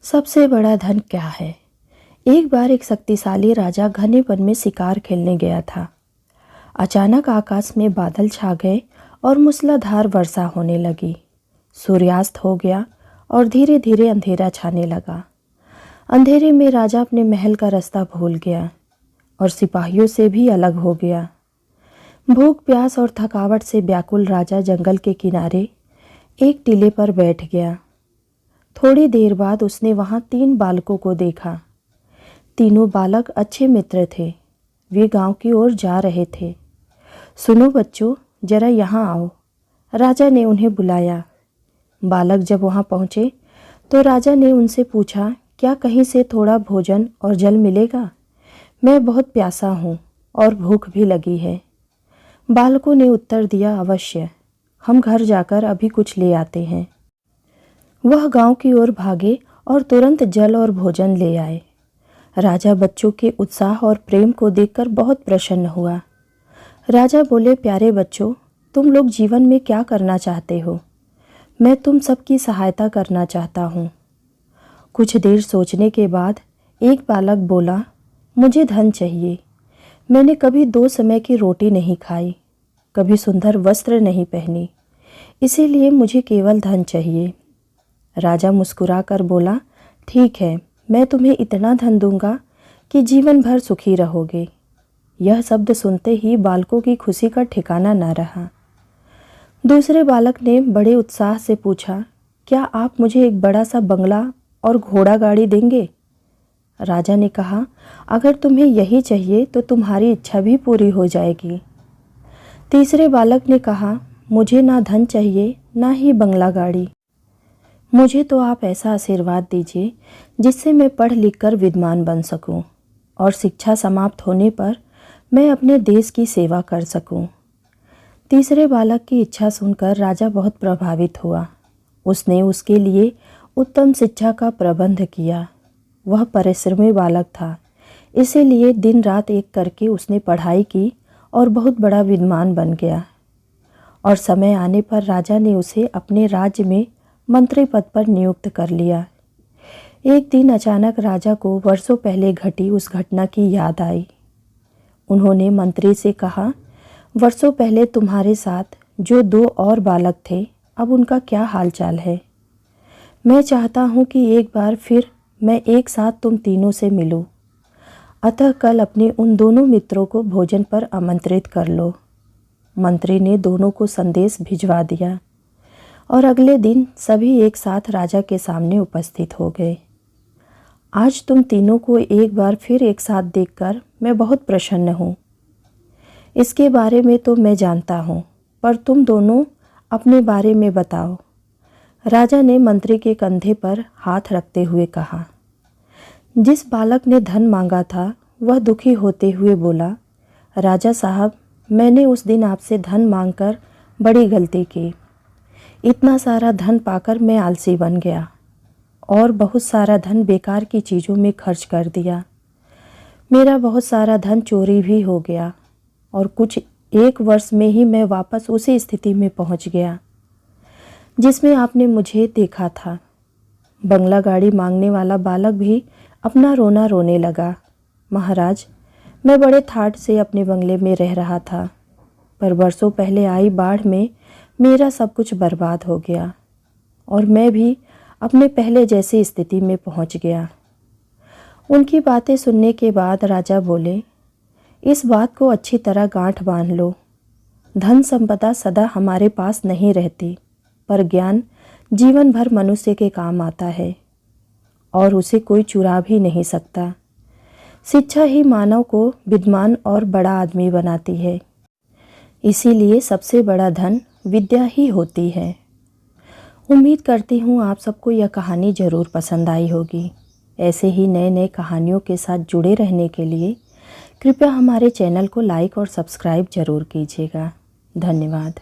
सबसे बड़ा धन क्या है? एक बार एक शक्तिशाली राजा घने वन में शिकार खेलने गया था। अचानक आकाश में बादल छा गए और मूसलाधार वर्षा होने लगी। सूर्यास्त हो गया और धीरे धीरे अंधेरा छाने लगा। अंधेरे में राजा अपने महल का रास्ता भूल गया और सिपाहियों से भी अलग हो गया। भूख, प्यास और थकावट से व्याकुल राजा जंगल के किनारे एक टीले पर बैठ गया। थोड़ी देर बाद उसने वहाँ 3 बालकों को देखा। तीनों बालक अच्छे मित्र थे। वे गांव की ओर जा रहे थे। सुनो बच्चों, जरा यहाँ आओ, राजा ने उन्हें बुलाया। बालक जब वहाँ पहुँचे तो राजा ने उनसे पूछा, क्या कहीं से थोड़ा भोजन और जल मिलेगा? मैं बहुत प्यासा हूँ और भूख भी लगी है। बालकों ने उत्तर दिया, अवश्य, हम घर जाकर अभी कुछ ले आते हैं। वह गांव की ओर भागे और तुरंत जल और भोजन ले आए। राजा बच्चों के उत्साह और प्रेम को देखकर बहुत प्रसन्न हुआ। राजा बोले, प्यारे बच्चों, तुम लोग जीवन में क्या करना चाहते हो? मैं तुम सबकी सहायता करना चाहता हूँ। कुछ देर सोचने के बाद एक बालक बोला, मुझे धन चाहिए। मैंने कभी 2 समय की रोटी नहीं खाई, कभी सुंदर वस्त्र नहीं पहनी, इसीलिए मुझे केवल धन चाहिए। राजा मुस्कुराकर बोला, ठीक है, मैं तुम्हें इतना धन दूंगा कि जीवन भर सुखी रहोगे। यह शब्द सुनते ही बालकों की खुशी का ठिकाना न रहा। दूसरे बालक ने बड़े उत्साह से पूछा, क्या आप मुझे एक बड़ा सा बंगला और घोड़ा गाड़ी देंगे? राजा ने कहा, अगर तुम्हें यही चाहिए तो तुम्हारी इच्छा भी पूरी हो जाएगी। तीसरे बालक ने कहा, मुझे ना धन चाहिए ना ही बंगला गाड़ी, मुझे तो आप ऐसा आशीर्वाद दीजिए जिससे मैं पढ़ लिख कर विद्वान बन सकूं और शिक्षा समाप्त होने पर मैं अपने देश की सेवा कर सकूं। तीसरे बालक की इच्छा सुनकर राजा बहुत प्रभावित हुआ। उसने उसके लिए उत्तम शिक्षा का प्रबंध किया। वह परिश्रमी बालक था, इसीलिए दिन रात एक करके उसने पढ़ाई की और बहुत बड़ा विद्वान बन गया। और समय आने पर राजा ने उसे अपने राज्य में मंत्री पद पर नियुक्त कर लिया। एक दिन अचानक राजा को वर्षों पहले घटी उस घटना की याद आई। उन्होंने मंत्री से कहा, वर्षों पहले तुम्हारे साथ जो 2 और बालक थे, अब उनका क्या हालचाल है? मैं चाहता हूँ कि एक बार फिर मैं एक साथ तुम तीनों से मिलूं। अतः कल अपने उन दोनों मित्रों को भोजन पर आमंत्रित कर लो। मंत्री ने दोनों को संदेश भिजवा दिया और अगले दिन सभी एक साथ राजा के सामने उपस्थित हो गए। आज तुम तीनों को एक बार फिर एक साथ देखकर मैं बहुत प्रसन्न हूँ। इसके बारे में तो मैं जानता हूँ, पर तुम दोनों अपने बारे में बताओ। राजा ने मंत्री के कंधे पर हाथ रखते हुए कहा। जिस बालक ने धन मांगा था वह दुखी होते हुए बोला, राजा साहब, मैंने उस दिन आपसे धन मांगकर बड़ी गलती की। इतना सारा धन पाकर मैं आलसी बन गया और बहुत सारा धन बेकार की चीज़ों में खर्च कर दिया। मेरा बहुत सारा धन चोरी भी हो गया और कुछ 1 वर्ष में ही मैं वापस उसी स्थिति में पहुंच गया जिसमें आपने मुझे देखा था। बंगला गाड़ी मांगने वाला बालक भी अपना रोना रोने लगा। महाराज, मैं बड़े ठाठ से अपने बंगले में रह रहा था, पर वर्षों पहले आई बाढ़ में मेरा सब कुछ बर्बाद हो गया और मैं भी अपने पहले जैसी स्थिति में पहुंच गया। उनकी बातें सुनने के बाद राजा बोले, इस बात को अच्छी तरह गांठ बांध लो। धन संपदा सदा हमारे पास नहीं रहती, पर ज्ञान जीवन भर मनुष्य के काम आता है और उसे कोई चुरा भी नहीं सकता। शिक्षा ही मानव को विद्वान और बड़ा आदमी बनाती है। इसीलिए सबसे बड़ा धन विद्या ही होती है। उम्मीद करती हूँ आप सबको यह कहानी ज़रूर पसंद आई होगी। ऐसे ही नए नए कहानियों के साथ जुड़े रहने के लिए कृपया हमारे चैनल को लाइक और सब्सक्राइब ज़रूर कीजिएगा। धन्यवाद।